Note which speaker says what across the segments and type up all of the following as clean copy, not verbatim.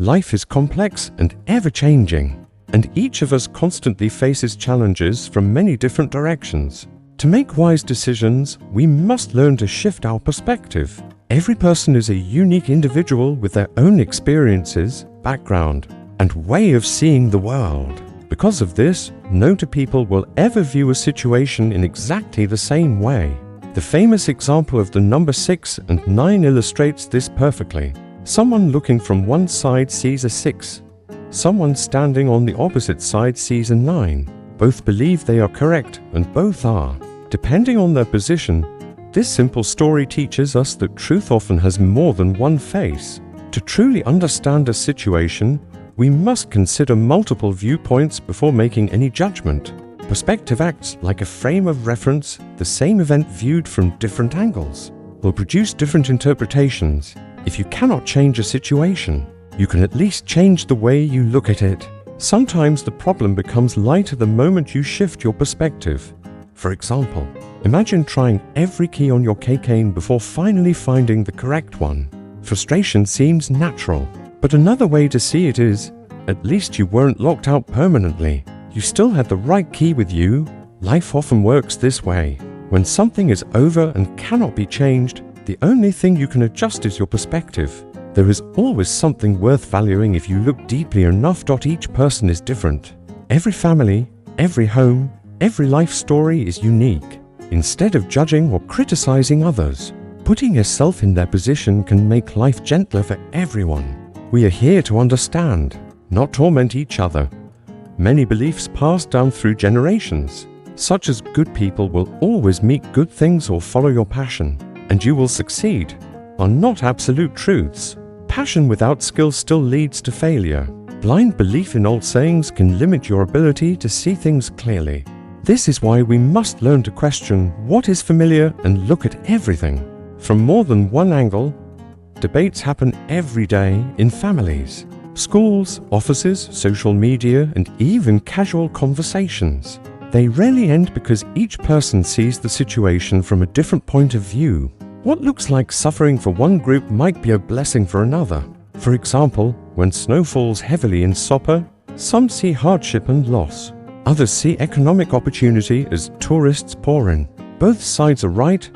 Speaker 1: Life is complex and ever-changing, and each of us constantly faces challenges from many different directions. To make wise decisions, we must learn to shift our perspective. Every person is a unique individual with their own experiences, background, and way of seeing the world. Because of this, no two people will ever view a situation in exactly the same way. The famous example of the number 6 and 9 illustrates this perfectly. Someone looking from one side sees a 6. Someone standing on the opposite side sees a 9. Both believe they are correct, and both are. Depending on their position, this simple story teaches us that truth often has more than one face. To truly understand a situation, we must consider multiple viewpoints before making any judgment. Perspective acts like a frame of reference. The same event viewed from different angles will produce different interpretations. If you cannot change a situation, you can at least change the way you look at it. Sometimes the problem becomes lighter the moment you shift your perspective. For example, imagine trying every key on your keychain before finally finding the correct one. Frustration seems natural, but another way to see it is, at least you weren't locked out permanently. You still had the right key with you. Life often works this way. When something is over and cannot be changed, the only thing you can adjust is your perspective. There is always something worth valuing if you look deeply enough. Each person is different. Every family, every home, every life story is unique. Instead of judging or criticizing others, putting yourself in their position can make life gentler for everyone. We are here to understand, not torment each other. Many beliefs passed down through generations, such as good people will always meet good things or follow your passion, and you will succeed, are not absolute truths. Passion without skill still leads to failure. Blind belief in old sayings can limit your ability to see things clearly. This is why we must learn to question what is familiar and look at everything from more than one angle. Debates happen every day in families, schools, offices, social media, and even casual conversations. They rarely end because each person sees the situation from a different point of view. What looks like suffering for one group might be a blessing for another. For example, when snow falls heavily in Soper, some see hardship and loss. Others see economic opportunity as tourists pour in. Both sides are right,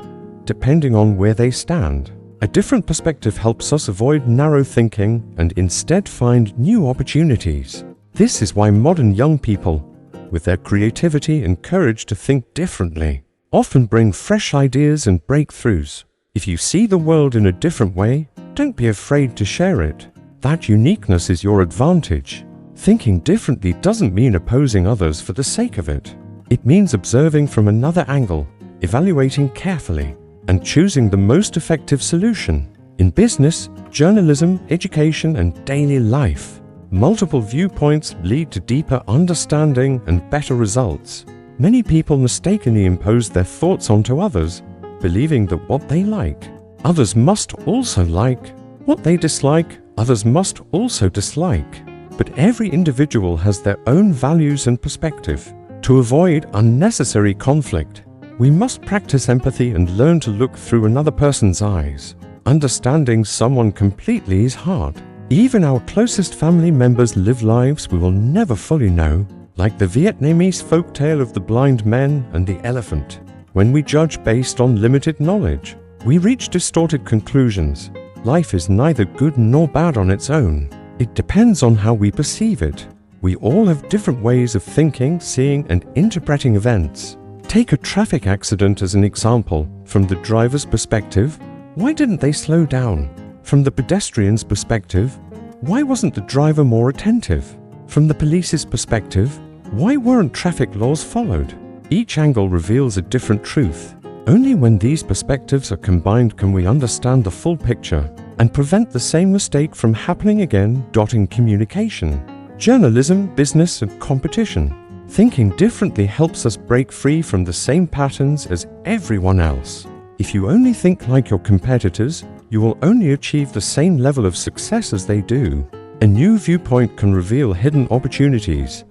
Speaker 1: depending on where they stand. A different perspective helps us avoid narrow thinking and instead find new opportunities. This is why modern young people, with their creativity and courage to think differently, often bring fresh ideas and breakthroughs. If you see the world in a different way, don't be afraid to share it. That uniqueness is your advantage. Thinking differently doesn't mean opposing others for the sake of it. It means observing from another angle, evaluating carefully, and choosing the most effective solution. In business, journalism, education, and daily life, multiple viewpoints lead to deeper understanding and better results. Many people mistakenly impose their thoughts onto others, believing that what they like, others must also like. What they dislike, others must also dislike. But every individual has their own values and perspective. To avoid unnecessary conflict, we must practice empathy and learn to look through another person's eyes. Understanding someone completely is hard. Even our closest family members live lives we will never fully know, like the Vietnamese folktale of the blind men and the elephant. When we judge based on limited knowledge, we reach distorted conclusions. Life is neither good nor bad on its own. It depends on how we perceive it. We all have different ways of thinking, seeing, and interpreting events. Take a traffic accident as an example. From the driver's perspective, why didn't they slow down? From the pedestrian's perspective, why wasn't the driver more attentive? From the police's perspective, why weren't traffic laws followed? Each angle reveals a different truth. Only when these perspectives are combined can we understand the full picture and prevent the same mistake from happening again. In communication, journalism, business, and competition, thinking differently helps us break free from the same patterns as everyone else. If you only think like your competitors, you will only achieve the same level of success as they do. A new viewpoint can reveal hidden opportunities,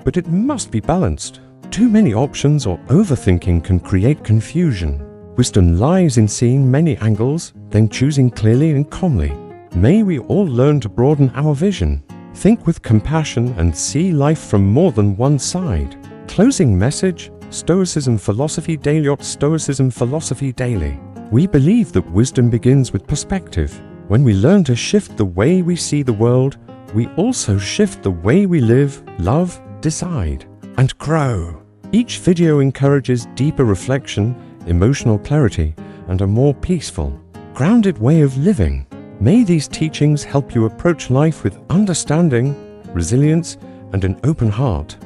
Speaker 1: but it must be balanced. Too many options or overthinking can create confusion. Wisdom lies in seeing many angles, then choosing clearly and calmly. May we all learn to broaden our vision, think with compassion, and see life from more than one side. Closing message, Stoicism Philosophy Daily. Stoicism Philosophy Daily. We believe that wisdom begins with perspective. When we learn to shift the way we see the world, we also shift the way we live, love, decide, and grow. Each video encourages deeper reflection, emotional clarity, and a more peaceful, grounded way of living. May these teachings help you approach life with understanding, resilience, and an open heart.